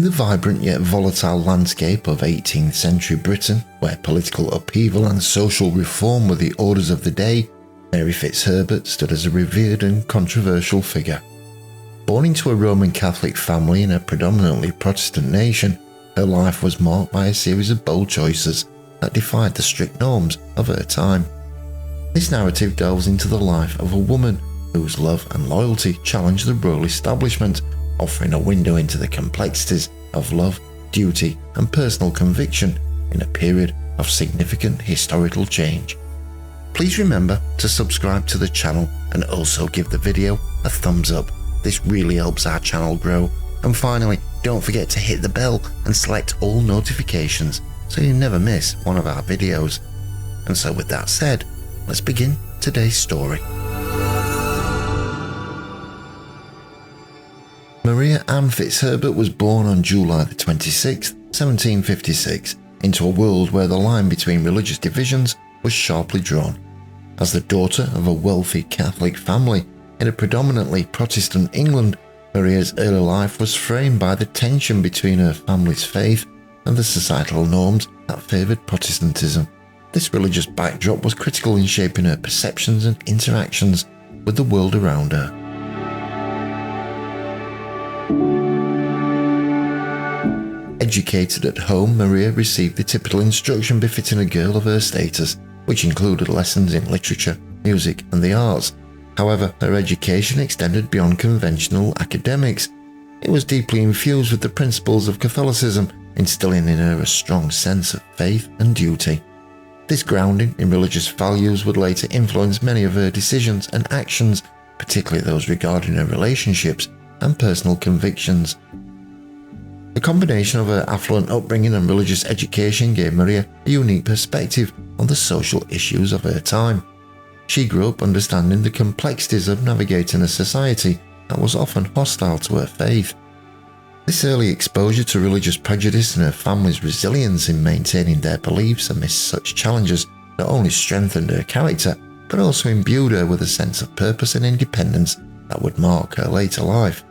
the vibrant yet volatile landscape of 18th century Britain, where political upheaval and social reform were the orders of the day, Mary Fitzherbert stood as a revered and controversial figure. Born into a Roman Catholic family in a predominantly Protestant nation, her life was marked by a series of bold choices that defied the strict norms of her time. This narrative delves into the life of a woman whose love and loyalty challenged the royal establishment, offering a window into the complexities of love, duty, and personal conviction in a period of significant historical change. Please remember to subscribe to the channel and also give the video a thumbs up. This really helps our channel grow. And finally, don't forget to hit the bell and select all notifications so you never miss one of our videos. And so with that said, let's begin today's story. Maria Ann Fitzherbert was born on July 26, 1756, into a world where the line between religious divisions was sharply drawn. As the daughter of a wealthy Catholic family in a predominantly Protestant England, Maria's early life was framed by the tension between her family's faith and the societal norms that favoured Protestantism. This religious backdrop was critical in shaping her perceptions and interactions with the world around her. Educated at home, Maria received the typical instruction befitting a girl of her status, which included lessons in literature, music, and the arts. However, her education extended beyond conventional academics. It was deeply infused with the principles of Catholicism, instilling in her a strong sense of faith and duty. This grounding in religious values would later influence many of her decisions and actions, particularly those regarding her relationships and personal convictions. The combination of her affluent upbringing and religious education gave Maria a unique perspective on the social issues of her time. She grew up understanding the complexities of navigating a society that was often hostile to her faith. This early exposure to religious prejudice and her family's resilience in maintaining their beliefs amidst such challenges not only strengthened her character, but also imbued her with a sense of purpose and independence that would mark her later life.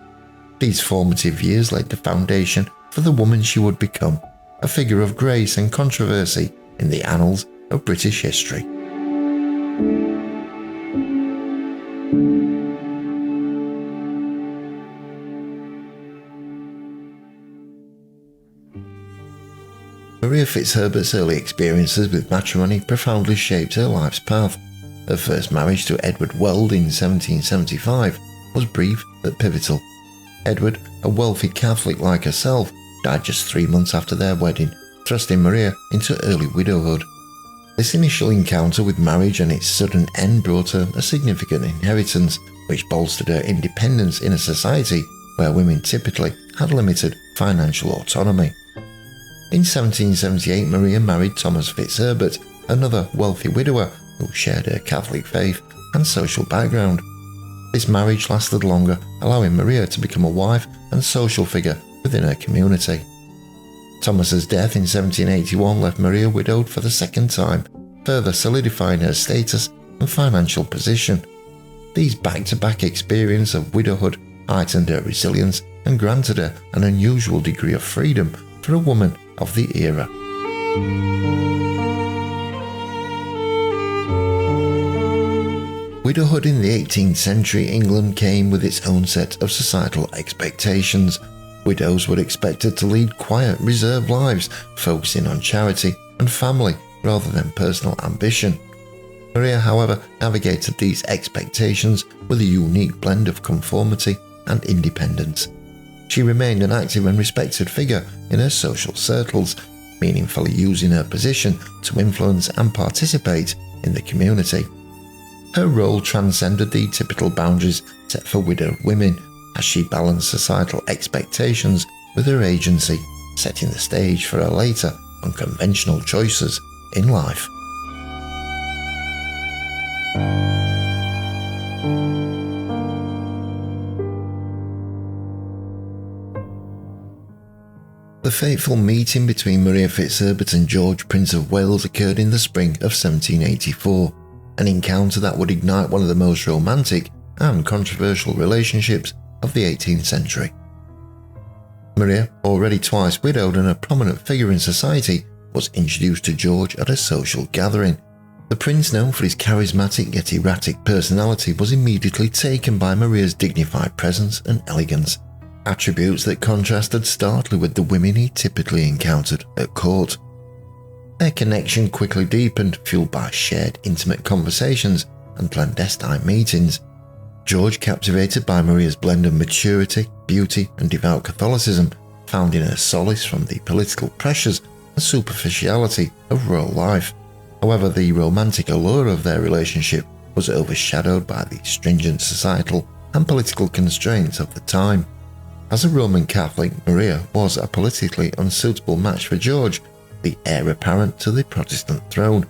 These formative years laid the foundation for the woman she would become, a figure of grace and controversy in the annals of British history. Maria Fitzherbert's early experiences with matrimony profoundly shaped her life's path. Her first marriage to Edward Weld in 1775 was brief but pivotal. Edward, a wealthy Catholic like herself, died just 3 months after their wedding, thrusting Maria into early widowhood. This initial encounter with marriage and its sudden end brought her a significant inheritance, which bolstered her independence in a society where women typically had limited financial autonomy. In 1778, Maria married Thomas Fitzherbert, another wealthy widower who shared her Catholic faith and social background. This marriage lasted longer, allowing Maria to become a wife and social figure within her community. Thomas's death in 1781 left Maria widowed for the second time, further solidifying her status and financial position. These back-to-back experiences of widowhood heightened her resilience and granted her an unusual degree of freedom for a woman of the era. Widowhood in the 18th century England came with its own set of societal expectations. Widows were expected to lead quiet, reserved lives, focusing on charity and family rather than personal ambition. Maria, however, navigated these expectations with a unique blend of conformity and independence. She remained an active and respected figure in her social circles, meaningfully using her position to influence and participate in the community. Her role transcended the typical boundaries set for widowed women as she balanced societal expectations with her agency, setting the stage for her later unconventional choices in life. The fateful meeting between Maria Fitzherbert and George, Prince of Wales, occurred in the spring of 1784, an encounter that would ignite one of the most romantic and controversial relationships of the 18th century. Maria, already twice widowed and a prominent figure in society, was introduced to George at a social gathering. The prince, known for his charismatic yet erratic personality, was immediately taken by Maria's dignified presence and elegance, attributes that contrasted starkly with the women he typically encountered at court. Their connection quickly deepened, fueled by shared intimate conversations and clandestine meetings. George, captivated by Maria's blend of maturity, beauty, and devout Catholicism, found in her solace from the political pressures and superficiality of royal life. However, the romantic allure of their relationship was overshadowed by the stringent societal and political constraints of the time. As a Roman Catholic, Maria was a politically unsuitable match for George, the heir apparent to the Protestant throne.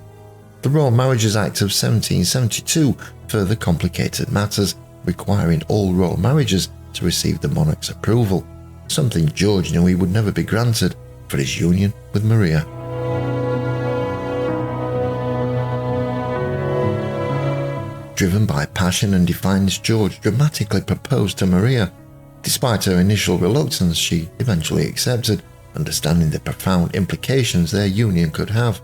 The Royal Marriages Act of 1772 further complicated matters, requiring all royal marriages to receive the monarch's approval, something George knew he would never be granted for his union with Maria. Driven by passion and defiance, George dramatically proposed to Maria. Despite her initial reluctance, she eventually accepted, understanding the profound implications their union could have.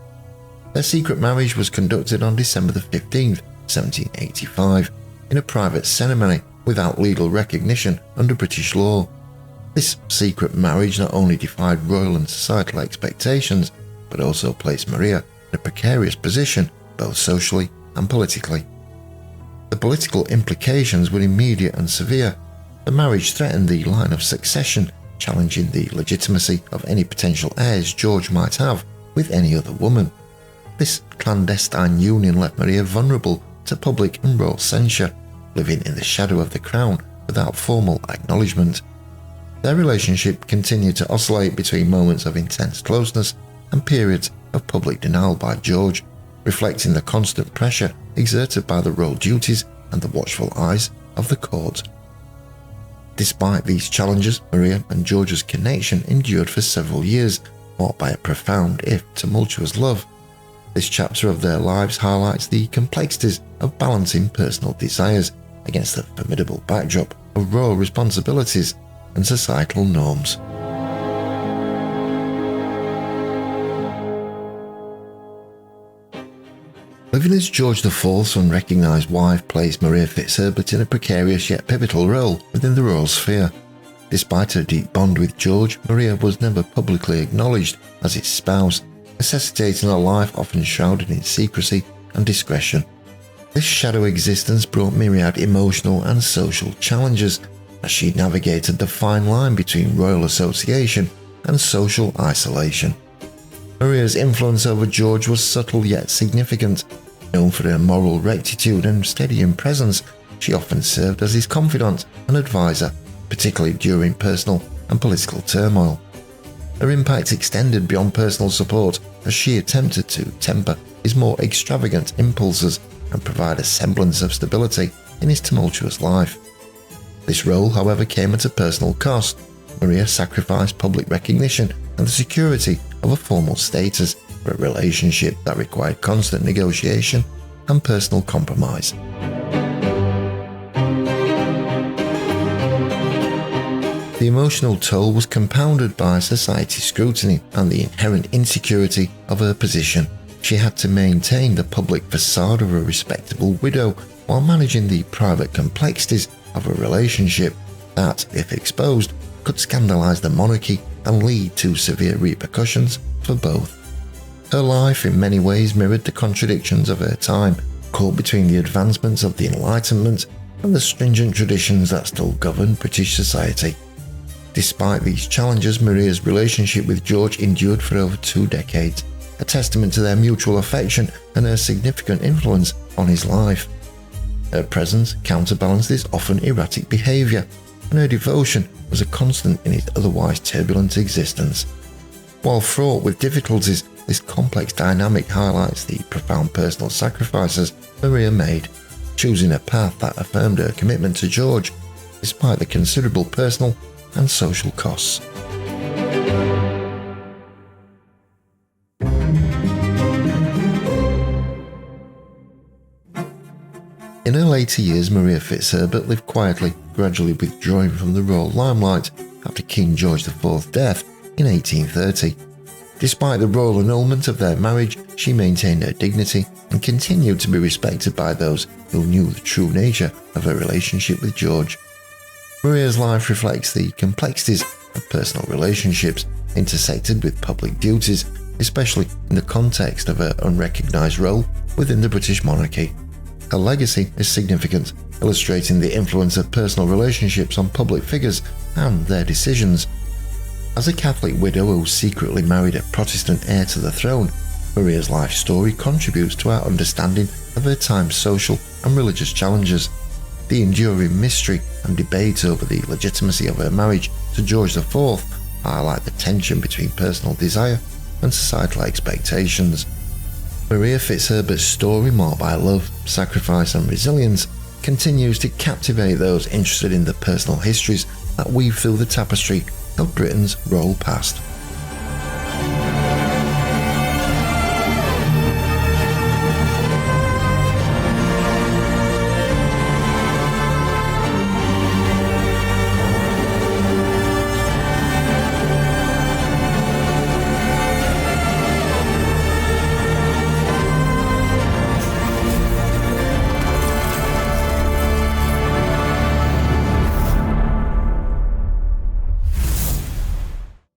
Their secret marriage was conducted on December 15, 1785, in a private ceremony without legal recognition under British law. This secret marriage not only defied royal and societal expectations, but also placed Maria in a precarious position both socially and politically. The political implications were immediate and severe. The marriage threatened the line of succession, challenging the legitimacy of any potential heirs George might have with any other woman. This clandestine union left Maria vulnerable to public and royal censure, living in the shadow of the crown without formal acknowledgement. Their relationship continued to oscillate between moments of intense closeness and periods of public denial by George, reflecting the constant pressure exerted by the royal duties and the watchful eyes of the court. Despite these challenges, Maria and George's connection endured for several years, marked by a profound, if tumultuous, love. This chapter of their lives highlights the complexities of balancing personal desires against the formidable backdrop of royal responsibilities and societal norms. Living as George IV's unrecognised wife placed Maria Fitzherbert in a precarious yet pivotal role within the royal sphere. Despite her deep bond with George, Maria was never publicly acknowledged as his spouse, necessitating a life often shrouded in secrecy and discretion. This shadow existence brought myriad emotional and social challenges as she navigated the fine line between royal association and social isolation. Maria's influence over George was subtle yet significant. Known for her moral rectitude and steadying presence, she often served as his confidant and advisor, particularly during personal and political turmoil. Her impact extended beyond personal support as she attempted to temper his more extravagant impulses and provide a semblance of stability in his tumultuous life. This role, however, came at a personal cost. Maria sacrificed public recognition and the security of a formal status for a relationship that required constant negotiation and personal compromise. The emotional toll was compounded by society scrutiny and the inherent insecurity of her position. She had to maintain the public facade of a respectable widow while managing the private complexities of a relationship that, if exposed, could scandalise the monarchy and lead to severe repercussions for both. Her life in many ways mirrored the contradictions of her time, caught between the advancements of the Enlightenment and the stringent traditions that still governed British society. Despite these challenges, Maria's relationship with George endured for over 2 decades, a testament to their mutual affection and her significant influence on his life. Her presence counterbalanced his often erratic behaviour, and her devotion was a constant in his otherwise turbulent existence. While fraught with difficulties, this complex dynamic highlights the profound personal sacrifices Maria made, choosing a path that affirmed her commitment to George, despite the considerable personal and social costs. In her later years, Maria Fitzherbert lived quietly, gradually withdrawing from the royal limelight after after King George IV's death in 1830. Despite the royal annulment of their marriage, she maintained her dignity and continued to be respected by those who knew the true nature of her relationship with George. Maria's life reflects the complexities of personal relationships intersected with public duties, especially in the context of her unrecognised role within the British monarchy. Her legacy is significant, illustrating the influence of personal relationships on public figures and their decisions. As a Catholic widow who secretly married a Protestant heir to the throne, Maria's life story contributes to our understanding of her time's social and religious challenges. The enduring mystery and debate over the legitimacy of her marriage to George IV highlight the tension between personal desire and societal expectations. Maria Fitzherbert's story, marked by love, sacrifice and resilience, continues to captivate those interested in the personal histories that weave through the tapestry of Britain's royal past.